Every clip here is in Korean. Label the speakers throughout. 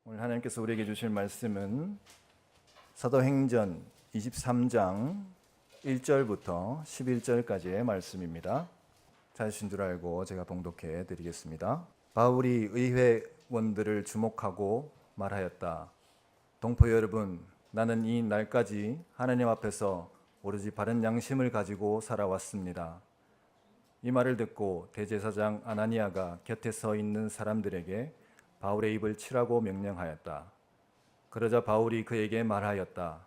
Speaker 1: 오늘 하나님께서 우리에게 주실 말씀은 사도행전 23장 1절부터 11절까지의 말씀입니다. 찾으신 줄 알고 제가 봉독해 드리겠습니다. 바울이 의회원들을 주목하고 말하였다. 동포 여러분, 나는 이 날까지 하나님 앞에서 오로지 바른 양심을 가지고 살아왔습니다. 이 말을 듣고 대제사장 아나니아가 곁에 서 있는 사람들에게 바울의 입을 치라고 명령하였다. 그러자 바울이 그에게 말하였다.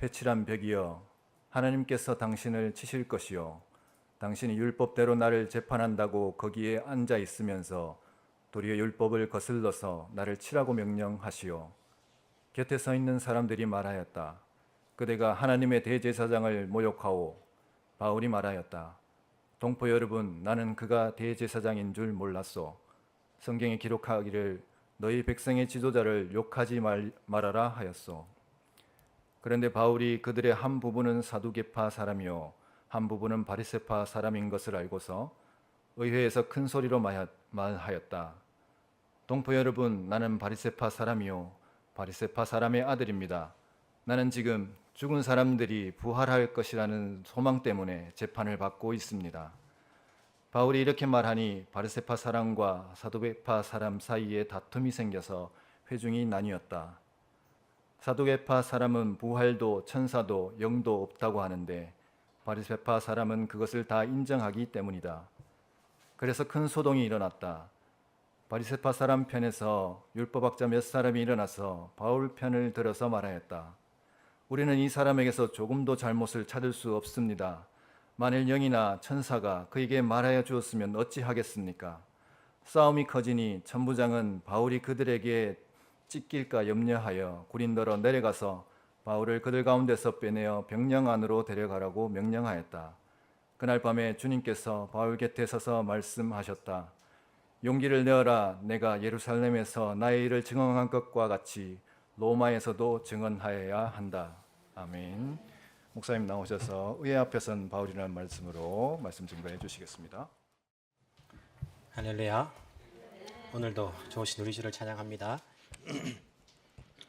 Speaker 1: 회칠한 벽이여, 하나님께서 당신을 치실 것이요, 당신이 율법대로 나를 재판한다고 거기에 앉아 있으면서 도리어 율법을 거슬러서 나를 치라고 명령하시오. 곁에 서 있는 사람들이 말하였다. 그대가 하나님의 대제사장을 모욕하오. 바울이 말하였다. 동포 여러분, 나는 그가 대제사장인 줄 몰랐소. 성경에 기록하기를 너희 백성의 지도자를 욕하지 말아라 하였소. 그런데 바울이 그들의 한 부분은 사두개파 사람이요 한 부분은 바리새파 사람인 것을 알고서 의회에서 큰 소리로 말하였다. 동포 여러분, 나는 바리새파 사람이요 바리새파 사람의 아들입니다. 나는 지금 죽은 사람들이 부활할 것이라는 소망 때문에 재판을 받고 있습니다. 바울이 이렇게 말하니 바리새파 사람과 사두개파 사람 사이에 다툼이 생겨서 회중이 나뉘었다. 사두개파 사람은 부활도 천사도 영도 없다고 하는데 바리새파 사람은 그것을 다 인정하기 때문이다. 그래서 큰 소동이 일어났다. 바리새파 사람 편에서 율법학자 몇 사람이 일어나서 바울 편을 들어서 말하였다. 우리는 이 사람에게서 조금도 잘못을 찾을 수 없습니다. 만일 영이나 천사가 그에게 말하여 주었으면 어찌하겠습니까? 싸움이 커지니 천부장은 바울이 그들에게 찢길까 염려하여 구린더러 내려가서 바울을 그들 가운데서 빼내어 병영 안으로 데려가라고 명령하였다. 그날 밤에 주님께서 바울 곁에 서서 말씀하셨다. 용기를 내어라. 내가 예루살렘에서 나의 일을 증언한 것과 같이 로마에서도 증언하여야 한다. 아멘. 목사님 나오셔서 의회 앞에 선 바울이라는 말씀으로 말씀 증거해 주시겠습니다.
Speaker 2: 할렐루야. 오늘도 좋으신 우리 주를 찬양합니다.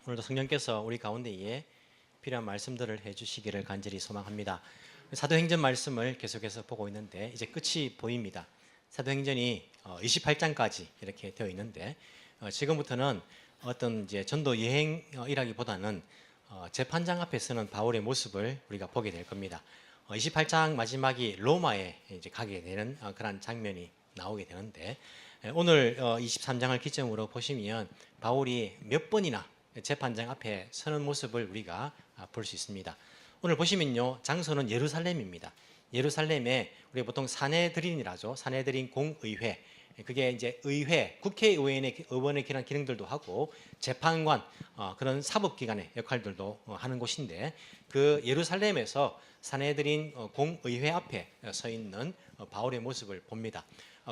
Speaker 2: 오늘도 성령께서 우리 가운데에 필요한 말씀들을 해주시기를 간절히 소망합니다. 사도행전 말씀을 계속해서 보고 있는데 이제 끝이 보입니다. 사도행전이 28장까지 이렇게 되어 있는데 지금부터는 어떤 이제 전도 여행이라기보다는 재판장 앞에 서는 바울의 모습을 우리가 보게 될 겁니다. 28장 마지막이 로마에 이제 가게 되는 그런 장면이 나오게 되는데 오늘 23장을 기점으로 보시면 바울이 몇 번이나 재판장 앞에 서는 모습을 우리가 볼 수 있습니다. 오늘 보시면요, 장소는 예루살렘입니다. 예루살렘에 우리 보통 사내드린이라죠. 사내드린 공의회. 그게 이제 의회, 국회의원의 그런 기능들도 하고 재판관, 그런 사법기관의 역할들도 하는 곳인데 그 예루살렘에서 사내드린 공의회 앞에 서 있는 바울의 모습을 봅니다.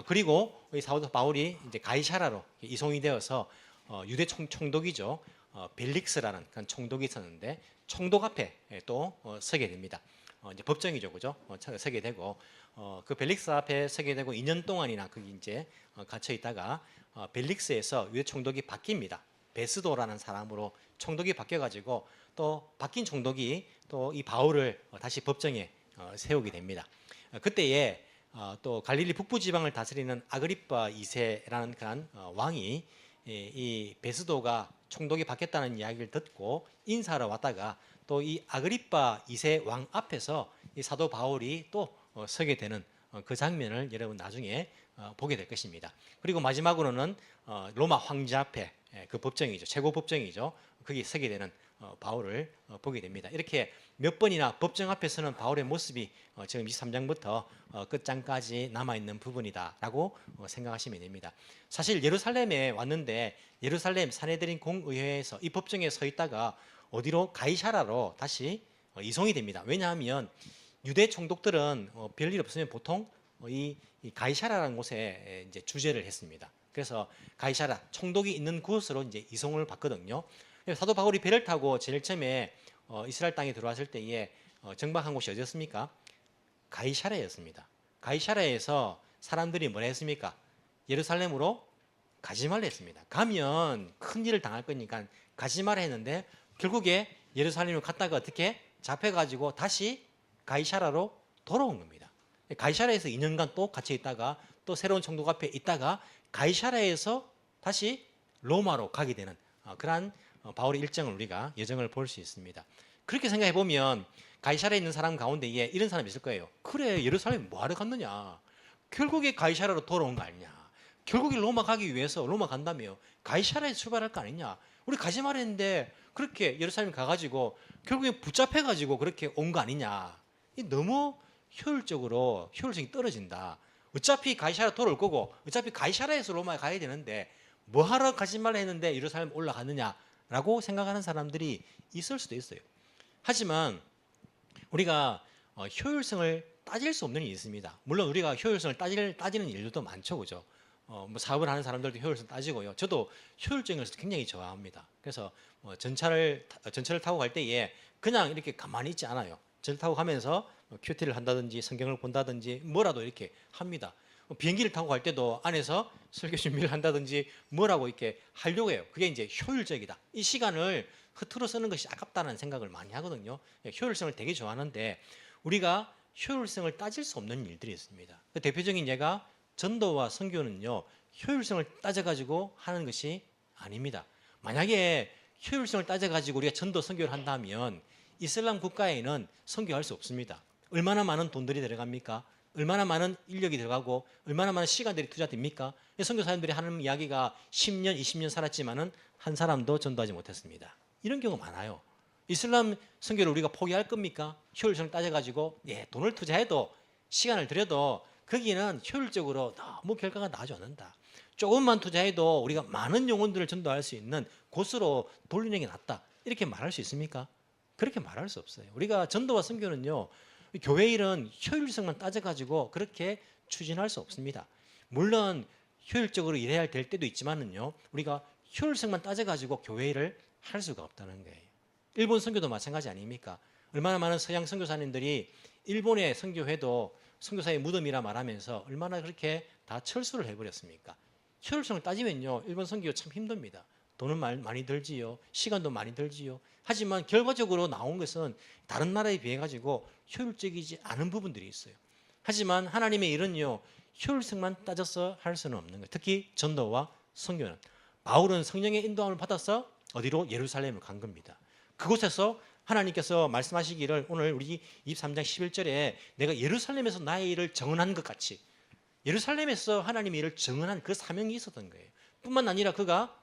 Speaker 2: 그리고 이 사도 바울이 이제 가이사라로 이송이 되어서 유대 총독이죠. 벨릭스라는 그런 총독이 있었는데 총독 앞에 또 서게 됩니다. 이제 법정이죠, 그죠? 서게 되고 그 벨릭스 앞에 서게 되고 2년 동안이나 거기 이제 갇혀 있다가 벨릭스에서 유대 총독이 바뀝니다. 베스도라는 사람으로 총독이 바뀌어가지고 또 바뀐 총독이 또 이 바울을 다시 법정에 세우게 됩니다. 그때에 또 갈릴리 북부 지방을 다스리는 아그리파 2세라는 그런 왕이 이 베스도가 총독이 바뀌었다는 이야기를 듣고 인사하러 왔다가 또 이 아그리파 2세 왕 앞에서 이 사도 바울이 또 서게 되는 그 장면을 여러분 나중에 보게 될 것입니다. 그리고 마지막으로는 로마 황제 앞에 그 법정이죠. 최고 법정이죠. 거기 서게 되는 바울을 보게 됩니다. 이렇게 몇 번이나 법정 앞에 서는 바울의 모습이 지금 23장부터 끝장까지 남아있는 부분이다라고 생각하시면 됩니다. 사실 예루살렘에 왔는데 예루살렘 사내드린 공의회에서 이 법정에 서 있다가 어디로 가이사라로 다시 이송이 됩니다. 왜냐하면 유대 총독들은 별일 없으면 보통 이 가이사라라는 곳에 이제 주재를 했습니다. 그래서 가이사라 총독이 있는 곳으로 이제 이송을 받거든요. 사도 바울이 배를 타고 제일 처음에 이스라엘 땅에 들어왔을 때에 정박한 곳이 어디였습니까? 가이사라였습니다. 가이사라에서 사람들이 뭐라 했습니까? 예루살렘으로 가지 말라 했습니다. 가면 큰 일을 당할 거니까 가지 말라 했는데 결국에 예루살렘을 갔다가 어떻게 잡혀가지고 다시 가이사라로 돌아온 겁니다. 가이사라에서 2년간 또 갇혀 있다가 또 새로운 총독 앞에 있다가 가이사라에서 다시 로마로 가게 되는 그러한 바울의 일정을 우리가 여정을 볼 수 있습니다. 그렇게 생각해 보면 가이사라에 있는 사람 가운데에 이런 사람이 있을 거예요. 그래, 예루살렘 뭐하러 갔느냐? 결국에 가이사라로 돌아온 거 아니냐? 결국에 로마 가기 위해서 로마 간다며 가이사라에서 출발할 거 아니냐? 우리 가지 말했는데 그렇게 예루살렘 가가지고 결국에 붙잡혀가지고 그렇게 온 거 아니냐? 이 너무 효율성이 떨어진다. 어차피 가이사라 돌아올 거고 어차피 가이사라에서 로마에 가야 되는데 뭐하러 가지 말라 했는데 예루살렘 올라갔느냐라고 생각하는 사람들이 있을 수도 있어요. 하지만 우리가 효율성을 따질 수 없는 일이 있습니다. 물론 우리가 효율성을 따지는 일들도 많죠, 그죠? 뭐 사업을 하는 사람들도 효율성 따지고요. 저도 효율적인 것을 굉장히 좋아합니다. 그래서 전철을 타고 갈 때에 그냥 이렇게 가만히 있지 않아요. 전철 타고 가면서 큐티를 한다든지 성경을 본다든지 뭐라도 이렇게 합니다. 비행기를 타고 갈 때도 안에서 설교 준비를 한다든지 뭐라고 이렇게 하려고 해요. 그게 이제 효율적이다. 이 시간을 흐트러 쓰는 것이 아깝다는 생각을 많이 하거든요. 효율성을 되게 좋아하는데 우리가 효율성을 따질 수 없는 일들이 있습니다. 대표적인 예가 전도와 선교는요, 효율성을 따져가지고 하는 것이 아닙니다. 만약에 효율성을 따져가지고 우리가 전도 선교를 한다면 이슬람 국가에는 선교할 수 없습니다. 얼마나 많은 돈들이 들어갑니까? 얼마나 많은 인력이 들어가고 얼마나 많은 시간들이 투자됩니까? 선교사님들이 하는 이야기가 10년, 20년 살았지만은 한 사람도 전도하지 못했습니다. 이런 경우가 많아요. 이슬람 선교를 우리가 포기할 겁니까? 효율성을 따져가지고 돈을 투자해도 시간을 들여도 거기는 효율적으로 너무 결과가 나지 않는다. 조금만 투자해도 우리가 많은 영혼들을 전도할 수 있는 곳으로 돌리는 게 낫다. 이렇게 말할 수 있습니까? 그렇게 말할 수 없어요. 우리가 전도와 선교는요, 교회 일은 효율성만 따져가지고 그렇게 추진할 수 없습니다. 물론 효율적으로 일해야 될 때도 있지만은요, 우리가 효율성만 따져가지고 교회 일을 할 수가 없다는 거예요. 일본 선교도 마찬가지 아닙니까? 얼마나 많은 서양 선교사님들이 일본의 선교회도 선교사의 무덤이라 말하면서 얼마나 그렇게 다 철수를 해버렸습니까? 효율성을 따지면요, 일본 선교 참 힘듭니다. 돈은 많이 들지요, 시간도 많이 들지요. 하지만 결과적으로 나온 것은 다른 나라에 비해 가지고 효율적이지 않은 부분들이 있어요. 하지만 하나님의 일은요, 효율성만 따져서 할 수는 없는 거예요. 특히 전도와 선교는. 바울은 성령의 인도함을 받아서 어디로? 예루살렘을 간 겁니다. 그곳에서 하나님께서 말씀하시기를 오늘 우리 23장 11절에 내가 예루살렘에서 나의 일을 정언한 것 같이 예루살렘에서 하나님의 일을 정언한 그 사명이 있었던 거예요. 뿐만 아니라 그가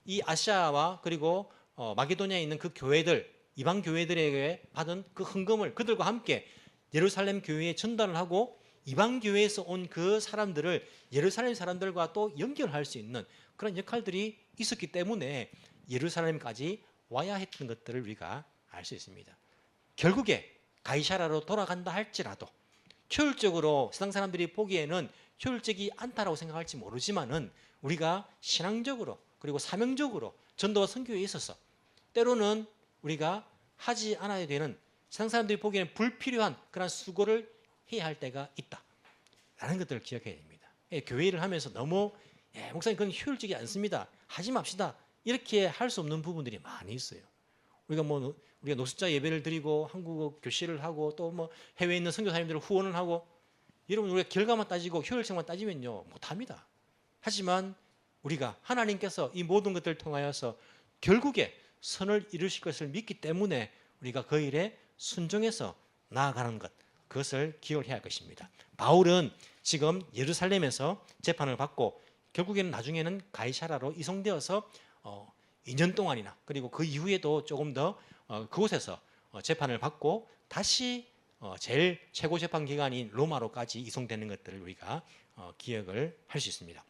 Speaker 2: 이 아시아와 그리고 마게도니아에 있는 그 교회들, 이방 교회들에게 받은 그 헌금을 그들과 함께 예루살렘 교회에 전달을 하고 이방 교회에서 온 그 사람들을 예루살렘 사람들과 또 연결할 수 있는 그런 역할들이 있었기 때문에 예루살렘까지 와야 했던 것들을 우리가 알 수 있습니다. 결국에 가이사라로 돌아간다 할지라도 효율적으로 세상 사람들이 보기에는 효율적이 않다라고 생각할지 모르지만은 우리가 신앙적으로 그리고 사명적으로 전도와 선교에 있어서 때로는 우리가 하지 않아야 되는 세상 사람들이 보기에는 불필요한 그런 수고를 해야 할 때가 있다라는 것들을 기억해야 됩니다. 교회 일을 하면서 너무 목사님 그건 효율적이 않습니다. 하지 맙시다. 이렇게 할 수 없는 부분들이 많이 있어요. 우리가 노숙자 예배를 드리고 한국어 교실을 하고 또 뭐 해외에 있는 선교사님들을 후원을 하고 여러분 우리가 결과만 따지고 효율성만 따지면요 못합니다. 하지만 우리가 하나님께서 이 모든 것들을 통하여서 결국에 선을 이루실 것을 믿기 때문에 우리가 그 일에 순종해서 나아가는 것 그것을 기억해야 할 것입니다. 바울은 지금 예루살렘에서 재판을 받고 결국에는 나중에는 가이사라로 이송되어서 2년 동안이나 그리고 그 이후에도 조금 더 그곳에서 재판을 받고 다시 제일 최고 재판 기관인 로마로까지 이송되는 것들을 우리가 기억을 할 수 있습니다.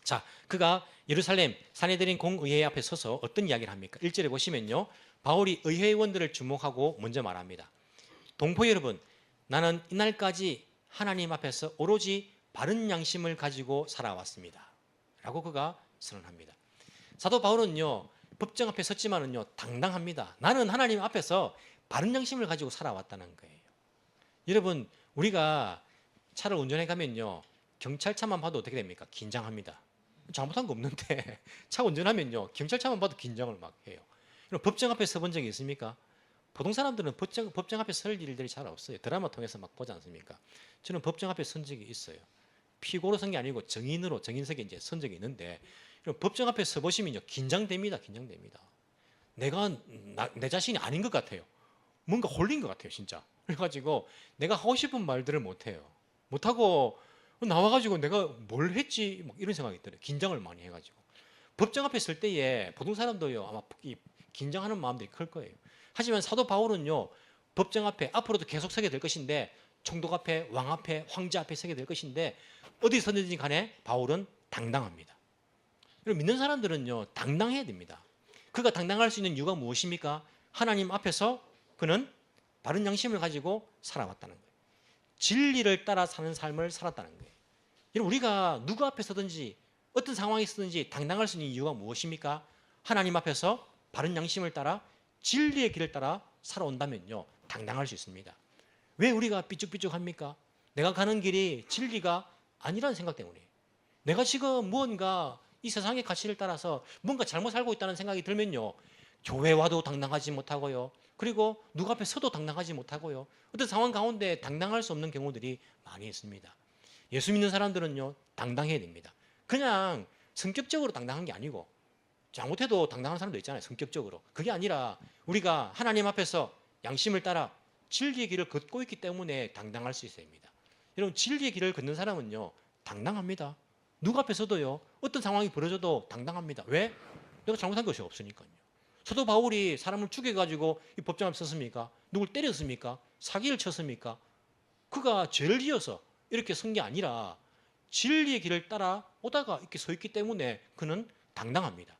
Speaker 2: 자, 그가 예루살렘 사내들인 공의회 앞에 서서 어떤 이야기를 합니까? 1절에 보시면요, 바울이 의회의원들을 주목하고 먼저 말합니다. 동포 여러분, 나는 이날까지 하나님 앞에서 오로지 바른 양심을 가지고 살아왔습니다. 라고 그가 선언합니다. 사도 바울은요, 법정 앞에 섰지만은요, 당당합니다. 나는 하나님 앞에서 바른 양심을 가지고 살아왔다는 거예요. 여러분, 우리가 차를 운전해 가면요, 경찰차만 봐도 어떻게 됩니까? 긴장합니다. 잘못한 거 없는데 차 운전하면요 경찰차만 봐도 긴장을 막 해요. 그럼 법정 앞에 서본 적이 있습니까? 보통 사람들은 법정 앞에 설 일들이 잘 없어요. 드라마 통해서 막 보지 않습니까? 저는 법정 앞에 선 적이 있어요. 피고로 선 게 아니고 정인으로 정인석에 이제 선 적이 있는데 법정 앞에 서 보시면요 긴장됩니다. 긴장됩니다. 내 자신이 아닌 것 같아요. 뭔가 홀린 것 같아요, 진짜. 그래가지고 내가 하고 싶은 말들을 못 해요. 못 하고 나와가지고 내가 뭘 했지 막 이런 생각이 들어요. 긴장을 많이 해가지고 법정 앞에 설 때에 보통 사람도요 아마 이 긴장하는 마음들이 클 거예요. 하지만 사도 바울은요 법정 앞에 앞으로도 계속 서게 될 것인데 총독 앞에 왕 앞에 황제 앞에 서게 될 것인데 어디 서든지 간에 바울은 당당합니다. 그리고 믿는 사람들은요 당당해야 됩니다. 그가 당당할 수 있는 이유가 무엇입니까? 하나님 앞에서 그는 바른 양심을 가지고 살아왔다는 거예요. 진리를 따라 사는 삶을 살았다는 거예요. 여러분 우리가 누구 앞에 서든지 어떤 상황에 서든지 당당할 수 있는 이유가 무엇입니까? 하나님 앞에서 바른 양심을 따라 진리의 길을 따라 살아온다면요 당당할 수 있습니다. 왜 우리가 삐죽삐죽합니까? 내가 가는 길이 진리가 아니라는 생각 때문에 내가 지금 무언가 이 세상의 가치를 따라서 뭔가 잘못 살고 있다는 생각이 들면요 교회 와도 당당하지 못하고요 그리고 누구 앞에 서도 당당하지 못하고요 어떤 상황 가운데 당당할 수 없는 경우들이 많이 있습니다. 예수 믿는 사람들은요 당당해야 됩니다. 그냥 성격적으로 당당한 게 아니고 잘못해도 당당한 사람도 있잖아요. 성격적으로. 그게 아니라 우리가 하나님 앞에서 양심을 따라 진리의 길을 걷고 있기 때문에 당당할 수 있어야 합니다. 여러분 진리의 길을 걷는 사람은요 당당합니다. 누구 앞에서도요 어떤 상황이 벌어져도 당당합니다. 왜? 내가 잘못한 것이 없으니까요. 사도 바울이 사람을 죽여가지고 이 법정 앞에 섰습니까? 누굴 때렸습니까? 사기를 쳤습니까? 그가 죄를 지어서 이렇게 선 게 아니라 진리의 길을 따라 오다가 이렇게 서 있기 때문에 그는 당당합니다.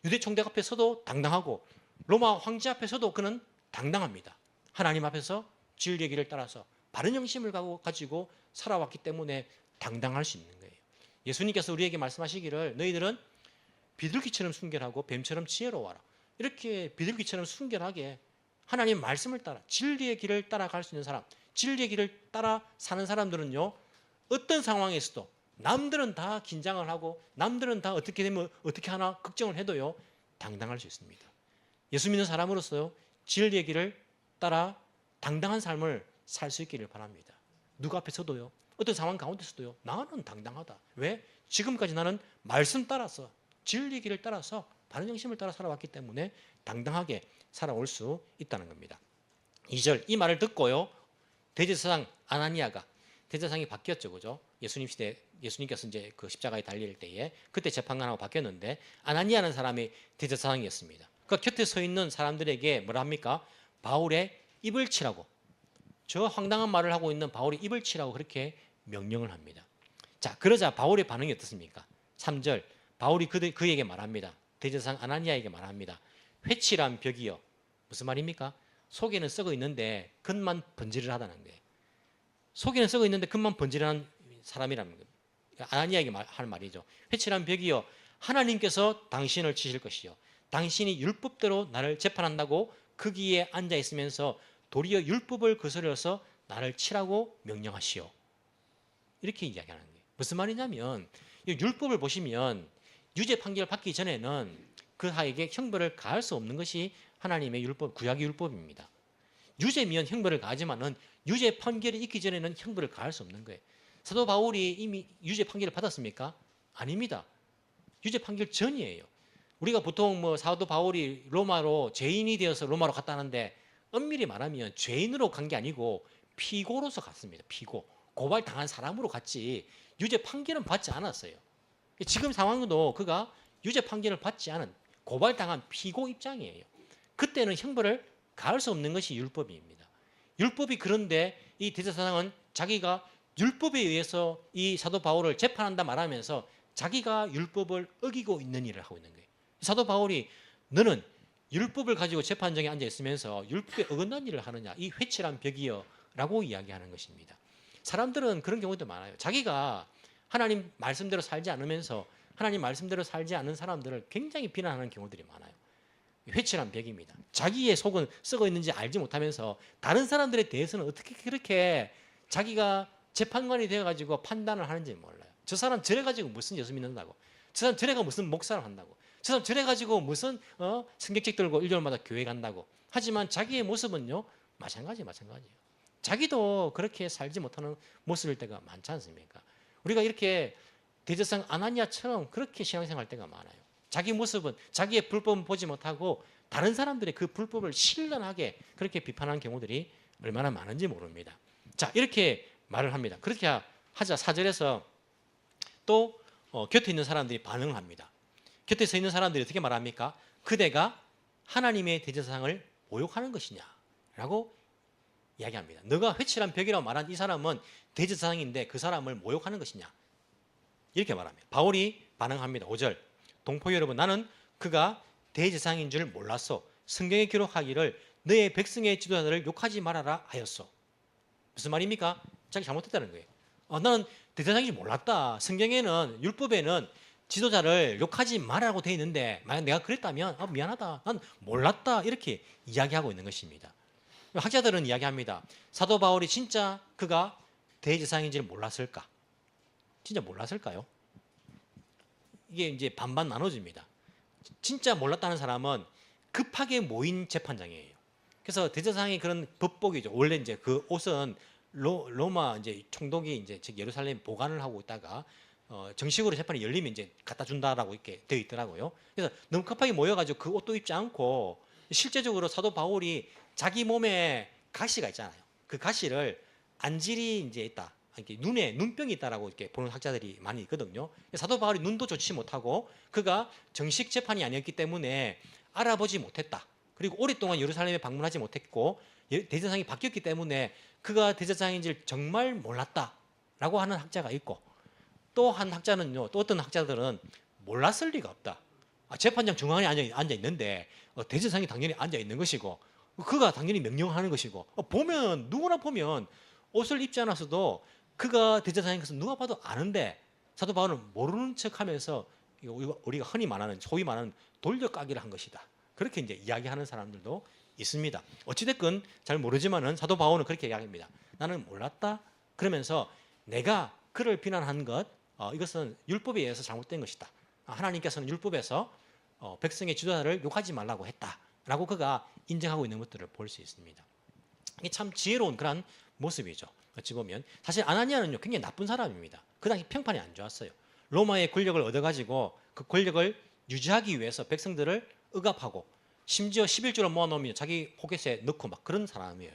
Speaker 2: 유대 총독 앞에서도 당당하고 로마 황제 앞에서도 그는 당당합니다. 하나님 앞에서 진리의 길을 따라서 바른 영심을 가지고 살아왔기 때문에 당당할 수 있는 거예요. 예수님께서 우리에게 말씀하시기를 너희들은 비둘기처럼 순결하고 뱀처럼 지혜로워라. 이렇게 비둘기처럼 순결하게 하나님 말씀을 따라 진리의 길을 따라갈 수 있는 사람, 진리의 길을 따라 사는 사람들은요 어떤 상황에서도 남들은 다 긴장을 하고 남들은 다 어떻게 되면 어떻게 하나 걱정을 해도요 당당할 수 있습니다. 예수 믿는 사람으로서요 진리의 길을 따라 당당한 삶을 살 수 있기를 바랍니다. 누구 앞에서도요 어떤 상황 가운데서도요 나는 당당하다. 왜? 지금까지 나는 말씀 따라서 진리의 길을 따라서 바른 영심을 따라 살아왔기 때문에 당당하게 살아올 수 있다는 겁니다. 2절 이 말을 듣고요 대제사장 아나니아가 대제사장이 바뀌었죠, 그죠? 예수님 시대 예수님께서 이제 그 십자가에 달릴 때에 그때 재판관하고 바뀌었는데 아나니아라는 사람이 대제사장이었습니다. 그 곁에 서 있는 사람들에게 뭐라 합니까? 바울의 입을 치라고 저 황당한 말을 하고 있는 바울의 입을 치라고 그렇게 명령을 합니다. 자 그러자 바울의 반응이 어떻습니까? 3절 바울이 그에게 말합니다. 대제사장 아나니아에게 말합니다. 회칠한 벽이요. 무슨 말입니까? 속에는 썩어 있는데 겉만 번지르하다는 거예요. 속에는 썩어 있는데 겉만 번지르한 사람이라는 거예요. 아나니아에게 하는 말이죠. 회칠한 벽이요. 하나님께서 당신을 치실 것이요. 당신이 율법대로 나를 재판한다고 거기에 앉아 있으면서 도리어 율법을 거스려서 나를 치라고 명령하시오. 이렇게 이야기하는 거예요. 무슨 말이냐면 율법을 보시면 유죄 판결을 받기 전에는 그 하에게 형벌을 가할 수 없는 것이 하나님의 율법, 구약의 율법입니다. 유죄면 형벌을 가하지만은 유죄 판결이 있기 전에는 형벌을 가할 수 없는 거예요. 사도 바울이 이미 유죄 판결을 받았습니까? 아닙니다. 유죄 판결 전이에요. 우리가 보통 뭐 사도 바울이 로마로 죄인이 되어서 로마로 갔다는데 엄밀히 말하면 죄인으로 간 게 아니고 피고로서 갔습니다. 피고. 고발당한 사람으로 갔지 유죄 판결은 받지 않았어요. 지금 상황도 그가 유죄 판결을 받지 않은 고발당한 피고 입장이에요. 그때는 형벌을 가할 수 없는 것이 율법입니다. 율법이 그런데 이 대제사장은 자기가 율법에 의해서 이 사도 바울을 재판한다 말하면서 자기가 율법을 어기고 있는 일을 하고 있는 거예요. 사도 바울이 너는 율법을 가지고 재판정에 앉아 있으면서 율법에 어긋난 일을 하느냐 이 회칠한 벽이여 라고 이야기하는 것입니다. 사람들은 그런 경우도 많아요. 자기가 하나님 말씀대로 살지 않으면서 하나님 말씀대로 살지 않는 사람들을 굉장히 비난하는 경우들이 많아요. 회칠한 벽입니다. 자기의 속은 썩어 있는지 알지 못하면서 다른 사람들에 대해서는 어떻게 그렇게 자기가 재판관이 되어가지고 판단을 하는지 몰라요. 저 사람 저래가지고 무슨 예수 믿는다고. 저 사람 저래 가 무슨 목사를 한다고. 저 사람 저래 가지고 무슨 성경책 들고 일요일마다 교회 간다고. 하지만 자기의 모습은요 마찬가지예요. 자기도 그렇게 살지 못하는 모습일 때가 많지 않습니까? 우리가 이렇게 대제사장 아나니아처럼 그렇게 신앙생활할 때가 많아요. 자기 모습은 자기의 불법은 보지 못하고 다른 사람들의 그 불법을 신랄하게 그렇게 비판하는 경우들이 얼마나 많은지 모릅니다. 자, 이렇게 말을 합니다. 그렇게 하자 4절에서 또 곁에 있는 사람들이 반응을 합니다. 곁에 서 있는 사람들이 어떻게 말합니까? 그대가 하나님의 대제사장을 모욕하는 것이냐라고 이야기합니다. 너가 회칠한 벽이라고 말한 이 사람은 대제사장인데 그 사람을 모욕하는 것이냐 이렇게 말합니다. 바울이 반응합니다. 5절 동포 여러분 나는 그가 대제사장인 줄 몰랐어. 성경에 기록하기를 너의 백성의 지도자들을 욕하지 말아라 하였어. 무슨 말입니까? 자기 잘못했다는 거예요. 나는 대제사장인 줄 몰랐다. 성경에는 율법에는 지도자를 욕하지 말라고 되어 있는데 만약 내가 그랬다면 미안하다. 난 몰랐다. 이렇게 이야기하고 있는 것입니다. 학자들은 이야기합니다. 사도 바울이 진짜 그가 대제사장인지를 몰랐을까? 진짜 몰랐을까요? 이게 이제 반반 나눠집니다. 진짜 몰랐다는 사람은 급하게 모인 재판장이에요. 그래서 대제사장이 그런 법복이죠. 원래 이제 그 옷은 로마 이제 총독이 이제 즉 예루살렘 보관을 하고 있다가 정식으로 재판이 열리면 이제 갖다 준다라고 이렇게 되어 있더라고요. 그래서 너무 급하게 모여가지고 그 옷도 입지 않고 실제적으로 사도 바울이 자기 몸에 가시가 있잖아요. 그 가시를 안질이 이제 있다. 이렇게 눈에 눈병이 있다라고 이렇게 보는 학자들이 많이 있거든요. 사도 바울이 눈도 좋지 못하고 그가 정식 재판이 아니었기 때문에 알아보지 못했다. 그리고 오랫동안 예루살렘에 방문하지 못했고 대제사장이 바뀌었기 때문에 그가 대제사장인지 정말 몰랐다라고 하는 학자가 있고 또 한 학자는요. 또 어떤 학자들은 몰랐을 리가 없다. 재판장 중앙에 앉아 있는데 대제사장이 당연히 앉아 있는 것이고 그가 당연히 명령하는 것이고 보면 누구나 보면 옷을 입지 않았어도 그가 대제사장인 것은 누가 봐도 아는데 사도 바울은 모르는 척하면서 우리가 흔히 말하는 소위 말하는 돌려까기를 한 것이다. 그렇게 이제 이야기하는 사람들도 있습니다. 어찌됐건 잘 모르지만은 사도 바울은 그렇게 이야기합니다. 나는 몰랐다. 그러면서 내가 그를 비난한 것 이것은 율법에 의해서 잘못된 것이다. 하나님께서는 율법에서 백성의 지도자를 욕하지 말라고 했다라고 그가 인정하고 있는 것들을 볼 수 있습니다. 이게 참 지혜로운 그런 모습이죠. 어찌 보면 사실 아나니아는요 굉장히 나쁜 사람입니다. 그 당시 평판이 안 좋았어요. 로마의 권력을 얻어가지고 그 권력을 유지하기 위해서 백성들을 억압하고 심지어 11조를 모아놓으면 자기 포켓에 넣고 막 그런 사람이에요.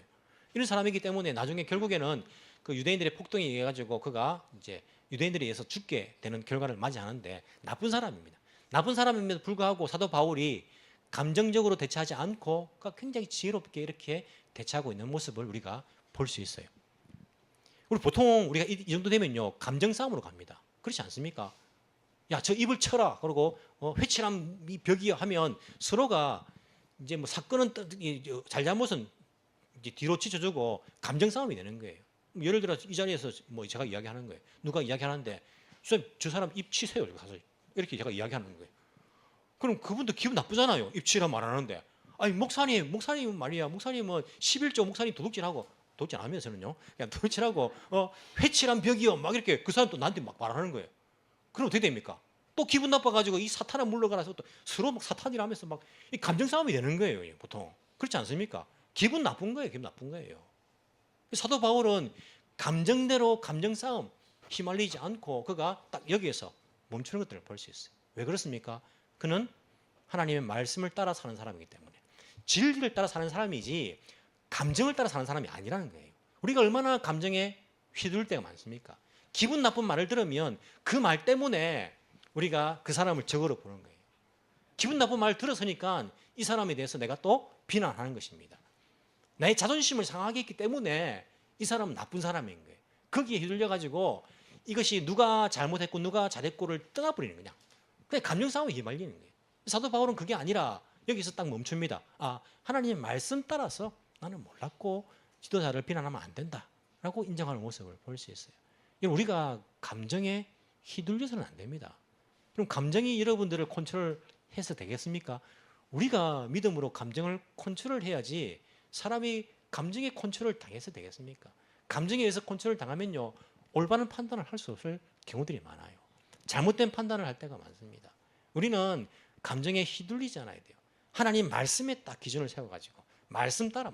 Speaker 2: 이런 사람이기 때문에 나중에 결국에는 그 유대인들의 폭동에 의해 가지고 그가 이제 유대인들에 의해서 죽게 되는 결과를 맞이하는데 나쁜 사람입니다. 나쁜 사람임에도 불구하고 사도 바울이 감정적으로 대처하지 않고 굉장히 지혜롭게 이렇게 대처하고 있는 모습을 우리가 볼 수 있어요. 우리 보통 우리가 이 정도 되면요 감정 싸움으로 갑니다. 그렇지 않습니까? 야, 저 입을 쳐라. 그러고 회칠한 이 벽이야 하면 서로가 이제 뭐 사건은 잘잘못은 이제 뒤로 치쳐주고 감정 싸움이 되는 거예요. 예를 들어 이 자리에서 뭐 제가 이야기하는 거예요. 누가 이야기하는데 저 사람 입 치세요. 이렇게 제가 이야기하는 거예요. 그럼 그분도 기분 나쁘잖아요. 입 치라 말하는데. 아니 목사님 말이야. 목사님은 11조 목사님 도둑질하고 도둑질 안 하면서는요. 그냥 도둑질하고 회칠한 벽이요. 막 이렇게 그 사람 또 나한테 막 말하는 거예요. 그럼 어떻게 됩니까? 또 기분 나빠가지고 이 사탄아 물러가라서 또 서로 막 사탄이라면서 막 이 감정 싸움이 되는 거예요. 보통 그렇지 않습니까? 기분 나쁜 거예요. 사도 바울은 감정대로 감정 싸움 휘말리지 않고 그가 딱 여기에서 멈추는 것들을 볼 수 있어요. 왜 그렇습니까? 그는 하나님의 말씀을 따라 사는 사람이기 때문에 진리를 따라 사는 사람이지 감정을 따라 사는 사람이 아니라는 거예요. 우리가 얼마나 감정에 휘둘릴 때가 많습니까? 기분 나쁜 말을 들으면 그 말 때문에 우리가 그 사람을 적으로 보는 거예요. 기분 나쁜 말을 들었으니까 이 사람에 대해서 내가 또 비난하는 것입니다. 나의 자존심을 상하게 했기 때문에 이 사람은 나쁜 사람인 거예요. 거기에 휘둘려가지고 이것이 누가 잘못했고 누가 잘했고를 떠나버리는 거냐. 그냥 감정 싸움에 휘말리는 거예요. 사도 바울은 그게 아니라 여기서 딱 멈춥니다. 하나님의 말씀 따라서 나는 몰랐고 지도자를 비난하면 안 된다라고 인정하는 모습을 볼 수 있어요. 우리가 감정에 휘둘려서는 안 됩니다. 그럼 감정이 여러분들을 컨트롤해서 되겠습니까? 우리가 믿음으로 감정을 컨트롤해야지 사람이 감정에 컨트롤 당해서 되겠습니까? 감정에 의해서 컨트롤 당하면요 올바른 판단을 할 수 없을 경우들이 많아요. 잘못된 판단을 할 때가 많습니다. 우리는 감정에 휘둘리지 않아야 돼요. 하나님 말씀에 딱 기준을 세워가지고 말씀 따라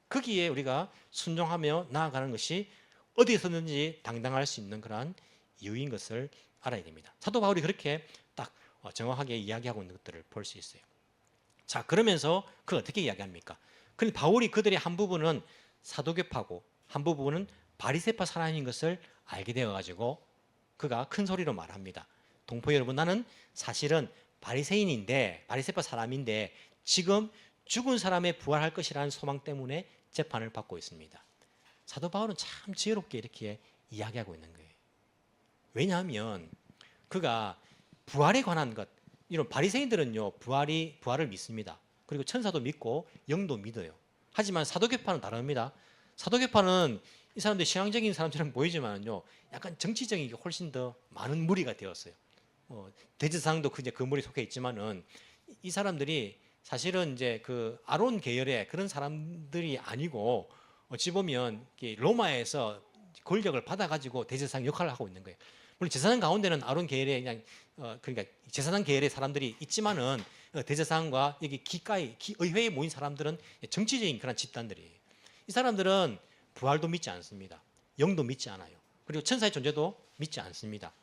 Speaker 2: 거기에 우리가 순종하며 나아가는 것이 어디서든지 당당할 수 있는 그러한 이유인 것을 알아야 됩니다. 사도 바울이 그렇게 딱 정확하게 이야기하고 있는 것들을 볼 수 있어요. 자, 그러면서 그 어떻게 이야기합니까? 근데 바울이 그들의 한 부분은 사도계파고 한 부분은 바리새파 사람인 것을 알게 되어가지고 그가 큰 소리로 말합니다. 동포 여러분, 나는 사실은 바리새파 사람인데 지금 죽은 사람의 부활할 것이라는 소망 때문에 재판을 받고 있습니다. 사도 바울은 참 지혜롭게 이렇게 이야기하고 있는 거예요. 왜냐하면 그가 부활에 관한 것, 이런 바리새인들은요 부활을 믿습니다. 그리고 천사도 믿고 영도 믿어요. 하지만 사도계파는 다릅니다. 사도계파는 이 사람들 신앙적인 사람처럼 보이지만요 약간 정치적인 게 훨씬 더 많은 무리가 되었어요. 대제사장도 그 무리에 속해 있지만은 이 사람들이 사실은 이제 그 아론 계열의 그런 사람들이 아니고 어찌 보면 로마에서 권력을 받아가지고 대제사장 역할을 하고 있는 거예요. 물론 제사장 가운데는 아론 계열의 그냥 그러니까 제사장 계열의 사람들이 있지만은 대제사장과 여기 의회에 모인 사람들은 정치적인 그런 집단들이에요. 이 사람들은 부활도 믿지 않습니다. 영도 믿지 않아요. 그리고 천사의 존재도 믿지 않습니다.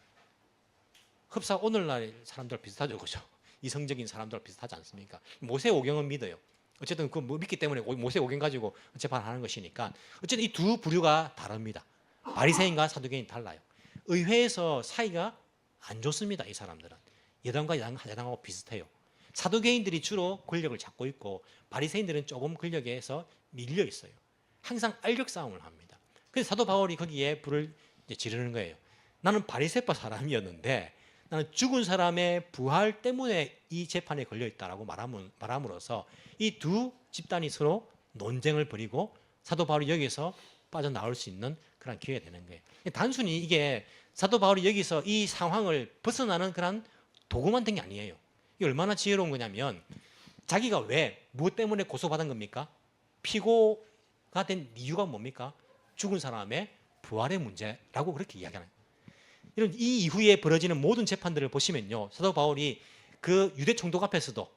Speaker 2: 흡사 오늘날 사람들 비슷하죠, 그죠? 이성적인 사람들 비슷하지 않습니까? 모세 오경은 믿어요. 어쨌든 그 믿기 때문에 모세 오경 가지고 재판하는 것이니까 어쨌든 이 두 부류가 다릅니다. 바리새인과 사두개인이 달라요. 의회에서 사이가 안 좋습니다. 이 사람들은 여당과 야당하고 비슷해요. 사두개인들이 주로 권력을 잡고 있고 바리새인들은 조금 권력에서 밀려 있어요. 항상 알력 싸움을 합니다. 그래서 사도 바울이 거기에 불을 지르는 거예요. 나는 바리새파 사람이었는데 나는 죽은 사람의 부활 때문에 이 재판에 걸려 있다라고 말함으로써 이 두 집단이 서로 논쟁을 벌이고 사도 바울이 여기서 빠져나올 수 있는 그런 기회가 되는 거예요. 단순히 이게 사도 바울이 여기서 이 상황을 벗어나는 그런 도구만 된 게 아니에요. 이게 얼마나 지혜로운 거냐면 자기가 왜 무엇 때문에 고소받은 겁니까? 피고가 된 이유가 뭡니까? 죽은 사람의 부활의 문제라고 그렇게 이야기하는 거예요. 이런 이 이후에 벌어지는 모든 재판들을 보시면요 사도 바울이 그 유대 총독 앞에서도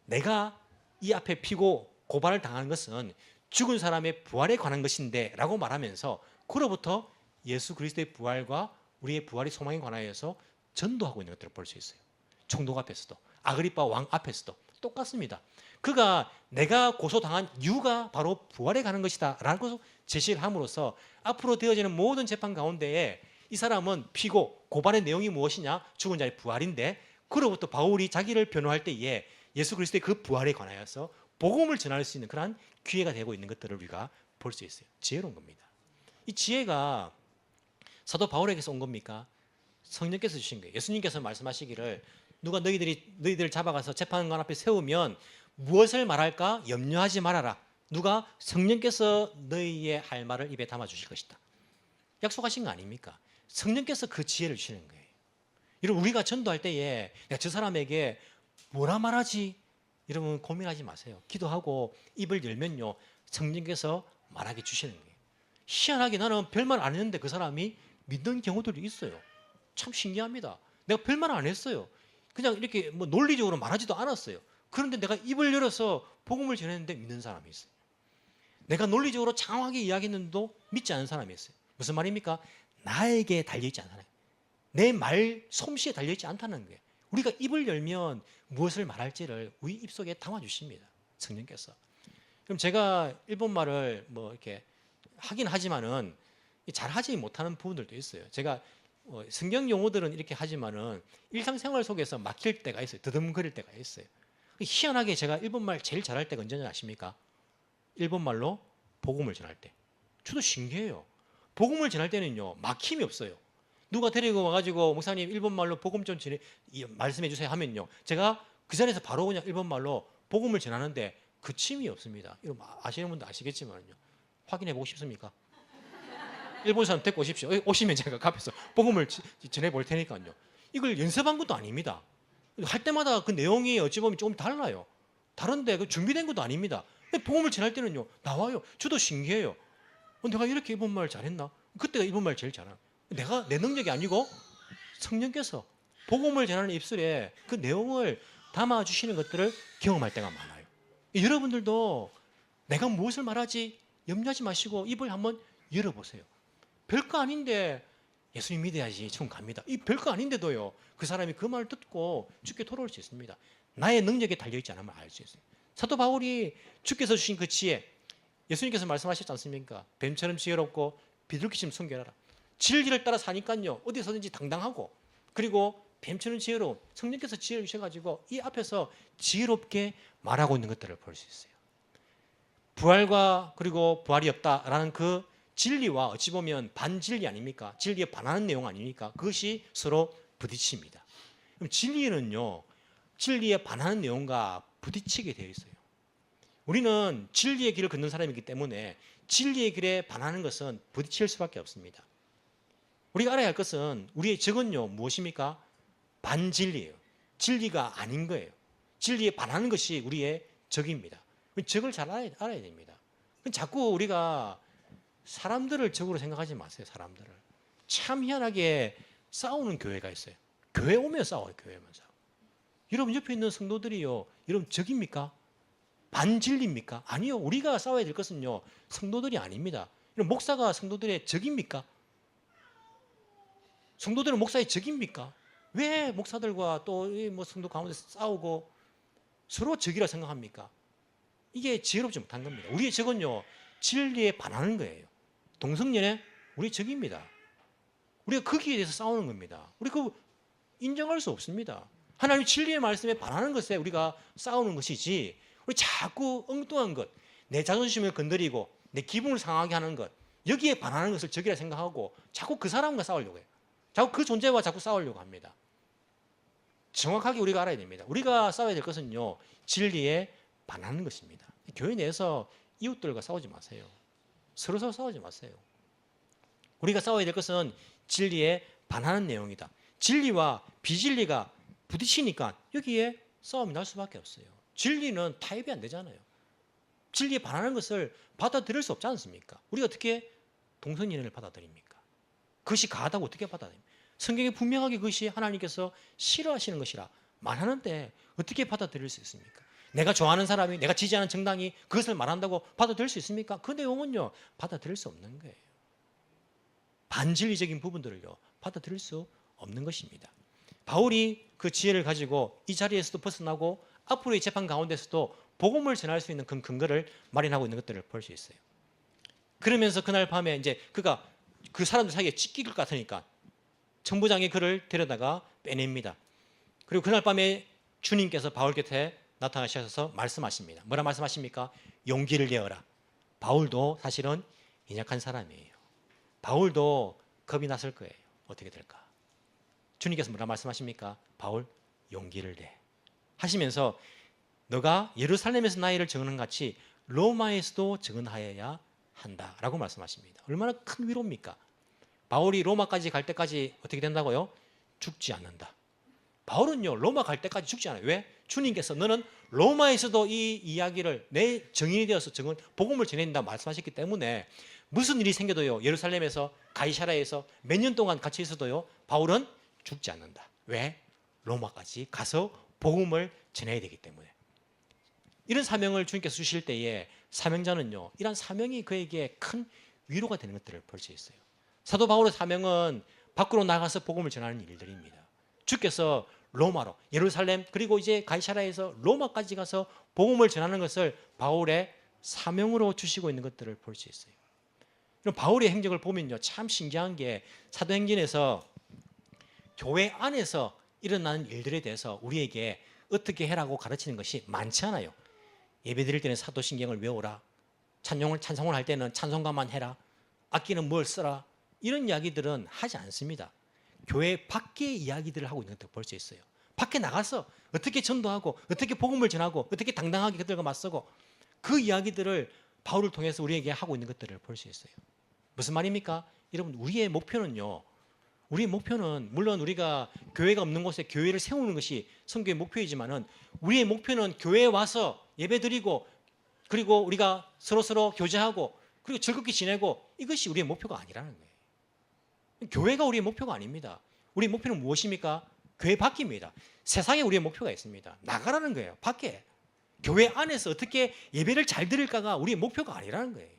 Speaker 2: 내가 이 앞에 피고 고발을 당하는 것은 죽은 사람의 부활에 관한 것인데 라고 말하면서 그로부터 예수 그리스도의 부활과 우리의 부활의 소망에 관하여서 전도하고 있는 것들을 볼 수 있어요. 총독 앞에서도 아그리빠 왕 앞에서도 똑같습니다. 그가 내가 고소당한 이유가 바로 부활에 관한 것이다 라고 제시를 함으로써 앞으로 되어지는 모든 재판 가운데에 이 사람은 피고 고발의 내용이 무엇이냐? 죽은 자의 부활인데 그로부터 바울이 자기를 변호할 때에 예수 그리스도의 그 부활에 관하여서 복음을 전할 수 있는 그런 기회가 되고 있는 것들을 우리가 볼 수 있어요. 지혜로운 겁니다. 이 지혜가 사도 바울에게서 온 겁니까? 성령께서 주신 거예요. 예수님께서 말씀하시기를 누가 너희들을 잡아가서 재판관 앞에 세우면 무엇을 말할까 염려하지 말아라. 누가 성령께서 너희의 할 말을 입에 담아 주실 것이다. 약속하신 거 아닙니까? 성령께서 그 지혜를 주시는 거예요. 이런 우리가 전도할 때에 내가 저 사람에게 뭐라 말하지? 이러면 고민하지 마세요. 기도하고 입을 열면요 성령께서 말하게 주시는 거예요. 희한하게 나는 별말 안 했는데 그 사람이 믿는 경우들이 있어요. 참 신기합니다. 내가 별말 안 했어요. 그냥 이렇게 뭐 논리적으로 말하지도 않았어요. 그런데 내가 입을 열어서 복음을 전했는데 믿는 사람이 있어요. 내가 논리적으로 장황하게 이야기했는데도 믿지 않는 사람이 있어요. 무슨 말입니까? 나에게 달려있지 않다는 거예요. 내 말 솜씨에 달려있지 않다는 거예요. 우리가 입을 열면 무엇을 말할지를 우리 입속에 담아주십니다. 성령께서. 그럼 제가 일본말을 뭐 이렇게 하긴 하지만은 잘하지 못하는 부분들도 있어요. 제가 성경 용어들은 이렇게 하지만은 일상생활 속에서 막힐 때가 있어요. 더듬거릴 때가 있어요. 희한하게 제가 일본말 제일 잘할 때가 언제인지 아십니까? 일본말로 복음을 전할 때. 저도 신기해요. 복음을 전할 때는요 막힘이 없어요. 누가 데리고 와가지고 목사님 일본말로 복음 좀 말씀해 주세요 하면요 제가 그 자리에서 바로 그냥 일본말로 복음을 전하는데 그침이 없습니다. 이거 아시는 분도 아시겠지만요 확인해 보고 싶습니까? 일본 사람 데리고 오십시오. 오시면 제가 앞에서 복음을 전해 볼 테니까요. 이걸 연습한 것도 아닙니다. 할 때마다 그 내용이 어찌 보면 조금 달라요. 다른데 그 준비된 것도 아닙니다. 복음을 전할 때는요 나와요. 저도 신기해요. 내가 이렇게 일본말 잘했나? 그때가 일본말 제일 잘하는. 내가 내 능력이 아니고 성령께서 복음을 전하는 입술에 그 내용을 담아주시는 것들을 경험할 때가 많아요. 여러분들도 내가 무엇을 말하지 염려하지 마시고 입을 한번 열어보세요. 별거 아닌데 예수님 믿어야지 지금 갑니다. 이 별거 아닌데도요, 그 사람이 그 말을 듣고 주께 돌아올 수 있습니다. 나의 능력에 달려있지 않으면 알 수 있어요. 사도 바울이 주께서 주신 그 지혜, 예수님께서 말씀하셨지 않습니까? 뱀처럼 지혜롭고 비둘기처럼 순결하라. 진리를 따라 사니까요, 어디서든지 당당하고, 그리고 뱀처럼 지혜로운 성령께서 지혜를 주셔가지고 이 앞에서 지혜롭게 말하고 있는 것들을 볼 수 있어요. 부활과 그리고 부활이 없다라는 그 진리와 어찌 보면 반진리 아닙니까? 진리에 반하는 내용 아닙니까? 그것이 서로 부딪힙니다. 그럼 진리는요, 진리에 반하는 내용과 부딪히게 되어 있어요. 우리는 진리의 길을 걷는 사람이기 때문에 진리의 길에 반하는 것은 부딪힐 수밖에 없습니다. 우리가 알아야 할 것은 우리의 적은요 무엇입니까? 반진리예요. 진리가 아닌 거예요. 진리에 반하는 것이 우리의 적입니다. 적을 잘 알아야 됩니다. 자꾸 우리가 사람들을 적으로 생각하지 마세요. 사람들을. 참 희한하게 싸우는 교회가 있어요. 교회 오면 싸워요. 교회 오면 싸워. 여러분 옆에 있는 성도들이요, 여러분 적입니까? 반진리입니까? 아니요. 우리가 싸워야 될 것은요, 성도들이 아닙니다. 목사가 성도들의 적입니까? 성도들은 목사의 적입니까? 왜 목사들과 또 뭐 성도 가운데 싸우고 서로 적이라 생각합니까? 이게 지혜롭지 못한 겁니다. 우리의 적은요, 진리에 반하는 거예요. 동성연애 우리 적입니다. 우리가 거기에 대해서 싸우는 겁니다. 우리 그 인정할 수 없습니다. 하나님 진리의 말씀에 반하는 것에 우리가 싸우는 것이지, 우리 자꾸 엉뚱한 것, 내 자존심을 건드리고 내 기분을 상하게 하는 것, 여기에 반하는 것을 적이라 생각하고 자꾸 그 사람과 싸우려고 해요. 자꾸 그 존재와 자꾸 싸우려고 합니다. 정확하게 우리가 알아야 됩니다. 우리가 싸워야 될 것은요, 진리에 반하는 것입니다. 교회 내에서 이웃들과 싸우지 마세요. 서로 싸우지 마세요. 우리가 싸워야 될 것은 진리에 반하는 내용이다. 진리와 비진리가 부딪히니까 여기에 싸움이 날 수밖에 없어요. 진리는 타협이 안 되잖아요. 진리에 반하는 것을 받아들일 수 없지 않습니까? 우리가 어떻게 동성연애를 받아들입니까? 그것이 가하다고 어떻게 받아들입니까? 성경에 분명하게 그것이 하나님께서 싫어하시는 것이라 말하는데 어떻게 받아들일 수 있습니까? 내가 좋아하는 사람이, 내가 지지하는 정당이 그것을 말한다고 받아들일 수 있습니까? 그 내용은요, 받아들일 수 없는 거예요. 반진리적인 부분들을요, 받아들일 수 없는 것입니다. 바울이 그 지혜를 가지고 이 자리에서도 벗어나고 앞으로의 재판 가운데서도 복음을 전할 수 있는 그 근거를 마련하고 있는 것들을 볼 수 있어요. 그러면서 그날 밤에 이제 그가 그 사람들 사이에 찢길 것 같으니까 청부장이 그를 데려다가 빼냅니다. 그리고 그날 밤에 주님께서 바울 곁에 나타나셔서 말씀하십니다. 뭐라 말씀하십니까? 용기를 내어라. 바울도 사실은 연약한 사람이에요. 바울도 겁이 났을 거예요. 어떻게 될까? 주님께서 뭐라 말씀하십니까? 바울, 용기를 내. 하시면서 너가 예루살렘에서 나이를 정하는 같이 로마에서도 정하여야 한다라고 말씀하십니다. 얼마나 큰 위로입니까? 바울이 로마까지 갈 때까지 어떻게 된다고요? 죽지 않는다. 바울은요, 로마 갈 때까지 죽지 않아요. 왜? 주님께서 너는 로마에서도 이 이야기를 내 정인이 되어서 복음을 전해낸다 말씀하셨기 때문에 무슨 일이 생겨도요, 예루살렘에서 가이사랴에서 몇 년 동안 같이 있어도요, 바울은 죽지 않는다. 왜? 로마까지 가서 복음을 전해야 되기 때문에. 이런 사명을 주님께서 주실 때에 사명자는요, 이런 사명이 그에게 큰 위로가 되는 것들을 볼 수 있어요. 사도 바울의 사명은 밖으로 나가서 복음을 전하는 일들입니다. 주께서 로마로, 예루살렘, 그리고 이제 가이사랴에서 로마까지 가서 복음을 전하는 것을 바울의 사명으로 주시고 있는 것들을 볼 수 있어요. 그럼 바울의 행적을 보면요, 참 신기한 게 사도행전에서 교회 안에서 일어나는 일들에 대해서 우리에게 어떻게 해라고 가르치는 것이 많지 않아요. 예배 드릴 때는 사도신경을 외우라. 찬송을 할 때는 찬송가만 해라. 악기는 뭘 써라. 이런 이야기들은 하지 않습니다. 교회 밖의 이야기들을 하고 있는 것을 볼 수 있어요. 밖에 나가서 어떻게 전도하고 어떻게 복음을 전하고 어떻게 당당하게 그들과 맞서고 그 이야기들을 바울을 통해서 우리에게 하고 있는 것들을 볼 수 있어요. 무슨 말입니까? 여러분, 우리의 목표는요, 우리의 목표는 물론 우리가 교회가 없는 곳에 교회를 세우는 것이 선교의 목표이지만은 우리의 목표는 교회에 와서 예배드리고 그리고 우리가 서로 교제하고 그리고 즐겁게 지내고 이것이 우리의 목표가 아니라는 거예요. 교회가 우리의 목표가 아닙니다. 우리 목표는 무엇입니까? 교회 밖입니다. 세상에 우리의 목표가 있습니다. 나가라는 거예요. 밖에. 교회 안에서 어떻게 예배를 잘 드릴까가 우리의 목표가 아니라는 거예요.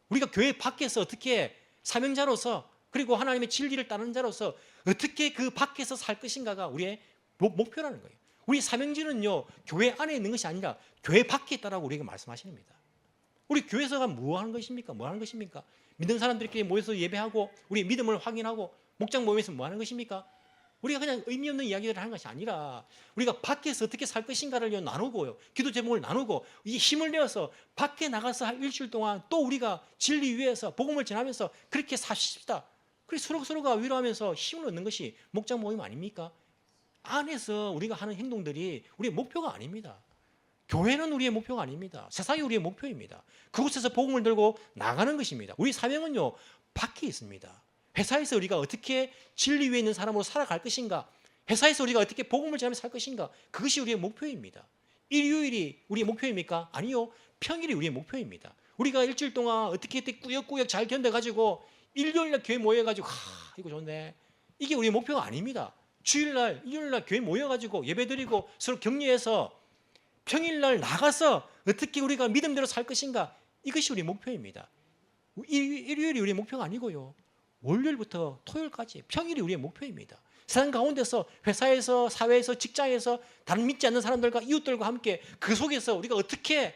Speaker 2: 우리가 교회 밖에서 어떻게 사명자로서 그리고 하나님의 진리를 따르는 자로서 어떻게 그 밖에서 살 것인가가 우리의 목표라는 거예요. 우리 사명지는요, 교회 안에 있는 것이 아니라 교회 밖에 있다라고 우리에게 말씀하십니다. 우리 교회에서가 뭐 하는 것입니까? 뭐 하는 것입니까? 믿는 사람들끼리 모여서 예배하고 우리 믿음을 확인하고 목장 모임에서 뭐 하는 것입니까? 우리가 그냥 의미 없는 이야기들을 하는 것이 아니라 우리가 밖에서 어떻게 살 것인가를 나누고요. 기도 제목을 나누고 이 힘을 내어서 밖에 나가서 한 일주일 동안 또 우리가 진리 위에서 복음을 전하면서 그렇게 사십시다. 그래서 서로가 위로하면서 힘을 얻는 것이 목장 모임 아닙니까? 안에서 우리가 하는 행동들이 우리의 목표가 아닙니다. 교회는 우리의 목표가 아닙니다. 세상이 우리의 목표입니다. 그곳에서 복음을 들고 나가는 것입니다. 우리 사명은요, 밖에 있습니다. 회사에서 우리가 어떻게 진리 위에 있는 사람으로 살아갈 것인가, 회사에서 우리가 어떻게 복음을 전하며 살 것인가, 그것이 우리의 목표입니다. 일요일이 우리의 목표입니까? 아니요, 평일이 우리의 목표입니다. 우리가 일주일 동안 어떻게 꾸역꾸역 잘 견뎌가지고 일요일날 교회 모여가지고 이거 좋네, 이게 우리의 목표가 아닙니다. 주일날, 일요일날 교회 모여가지고 예배드리고 서로 격려해서 평일날 나가서 어떻게 우리가 믿음대로 살 것인가, 이것이 우리의 목표입니다. 일요일이 우리의 목표가 아니고요, 월요일부터 토요일까지 평일이 우리의 목표입니다. 세상 가운데서 회사에서, 사회에서, 직장에서 다른 믿지 않는 사람들과 이웃들과 함께 그 속에서 우리가 어떻게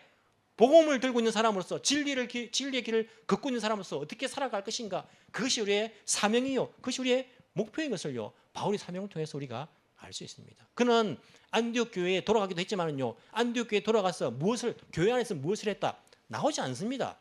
Speaker 2: 복음을 들고 있는 사람으로서 진리의 길을 걷고 있는 사람으로서 어떻게 살아갈 것인가, 그것이 우리의 사명이요, 그것이 우리의 목표인 것을요, 바울의 사명을 통해서 우리가 알 수 있습니다. 그는 안디옥 교회에 돌아가기도 했지만은요, 안디옥 교회에 돌아가서 교회 안에서 무엇을 했다? 나오지 않습니다.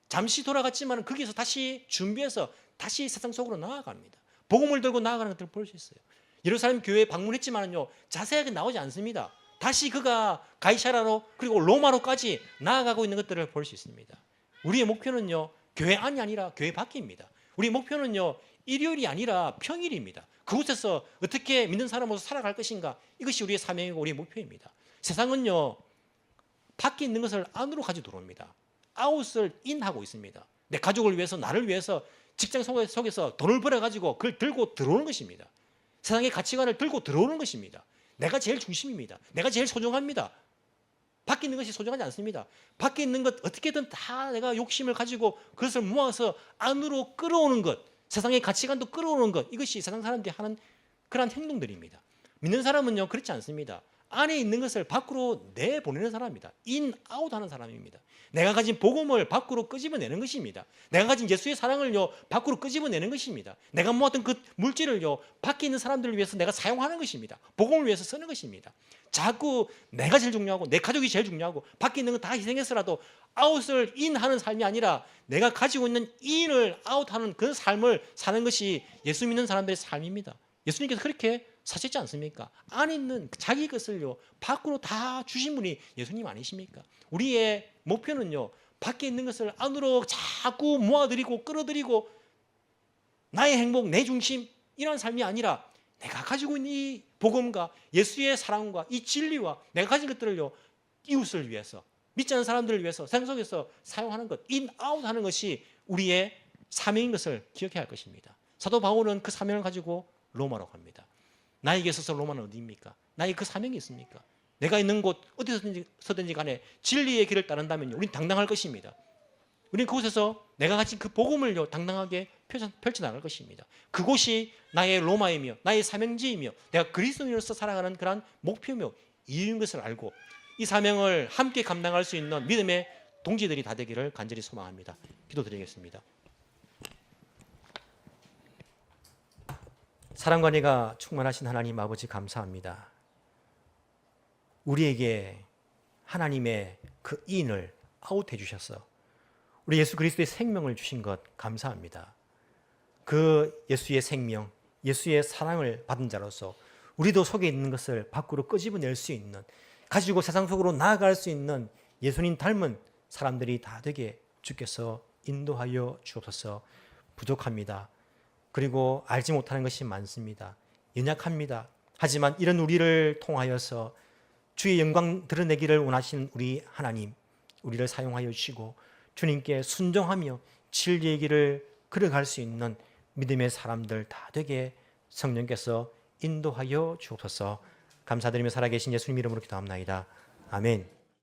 Speaker 2: 잠시 돌아갔지만 거기서 다시 준비해서 다시 세상 속으로 나아갑니다. 복음을 들고 나아가는 것들을 볼 수 있어요. 예루살렘 교회에 방문했지만은요, 자세하게 나오지 않습니다. 다시 그가 가이사라로 그리고 로마로까지 나아가고 있는 것들을 볼 수 있습니다. 우리의 목표는요, 교회 안이 아니라 교회 밖입니다. 우리의 목표는요, 일요일이 아니라 평일입니다. 그곳에서 어떻게 믿는 사람으로서 살아갈 것인가, 이것이 우리의 사명이고 우리의 목표입니다. 세상은요, 밖에 있는 것을 안으로 가지고 들어옵니다. 아웃을 인하고 있습니다. 내 가족을 위해서, 나를 위해서 직장 속에서 돈을 벌어가지고 그걸 들고 들어오는 것입니다. 세상의 가치관을 들고 들어오는 것입니다. 내가 제일 중심입니다. 내가 제일 소중합니다. 밖에 있는 것이 소중하지 않습니다. 밖에 있는 것 어떻게든 다 내가 욕심을 가지고 그것을 모아서 안으로 끌어오는 것, 세상의 가치관도 끌어오는 것, 이것이 세상 사람들이 하는 그러한 행동들입니다. 믿는 사람은요, 그렇지 않습니다. 안에 있는 것을 밖으로 내보내는 사람입니다. 인, 아웃 하는 사람입니다. 내가 가진 복음을 밖으로 끄집어내는 것입니다. 내가 가진 예수의 사랑을요, 밖으로 끄집어내는 것입니다. 내가 모았던 그 물질을요, 밖에 있는 사람들을 위해서 내가 사용하는 것입니다. 복음을 위해서 쓰는 것입니다. 자꾸 내가 제일 중요하고 내 가족이 제일 중요하고 밖에 있는 거 다 희생해서라도 아웃을 인하는 삶이 아니라 내가 가지고 있는 인을 아웃하는 그 삶을 사는 것이 예수 믿는 사람들의 삶입니다. 예수님께서 그렇게 사셨지 않습니까? 안에 있는 자기 것을요, 밖으로 다 주신 분이 예수님 아니십니까? 우리의 목표는요, 밖에 있는 것을 안으로 자꾸 모아들이고 끌어들이고 나의 행복, 내 중심, 이런 삶이 아니라 내가 가지고 있는 이 복음과 예수의 사랑과 이 진리와 내가 가진 것들을요, 이웃을 위해서, 믿지 않는 사람들을 위해서 세상 속에서 사용하는 것, 인, 아웃 하는 것이 우리의 사명인 것을 기억해야 할 것입니다. 사도 바울은 그 사명을 가지고 로마로 갑니다. 나에게 있어서 로마는 어디입니까? 나에게 그 사명이 있습니까? 내가 있는 곳 어디서든지 간에 진리의 길을 따른다면 우리는 당당할 것입니다. 우리는 그곳에서 내가 가진 그 복음을요, 당당하게 펼쳐나갈 것입니다. 그곳이 나의 로마이며 나의 사명지이며 내가 그리스도인으로서 살아가는 그런 목표며 이유인 것을 알고 이 사명을 함께 감당할 수 있는 믿음의 동지들이 다 되기를 간절히 소망합니다. 기도드리겠습니다. 사랑과 은혜가 충만하신 하나님 아버지, 감사합니다. 우리에게 하나님의 그 인을 아웃해 주셔서 우리 예수 그리스도의 생명을 주신 것 감사합니다. 그 예수의 생명, 예수의 사랑을 받은 자로서 우리도 속에 있는 것을 밖으로 끄집어낼 수 있는, 가지고 세상 속으로 나아갈 수 있는 예수님 닮은 사람들이 다 되게 주께서 인도하여 주옵소서. 부족합니다. 그리고 알지 못하는 것이 많습니다. 연약합니다. 하지만 이런 우리를 통하여서 주의 영광 드러내기를 원하신 우리 하나님, 우리를 사용하여 주시고 주님께 순종하며 진리의 길을 걸어갈 수 있는 믿음의 사람들 다 되게 성령께서 인도하여 주옵소서. 감사드리며 살아계신 예수님 이름으로 기도합나이다. 아멘.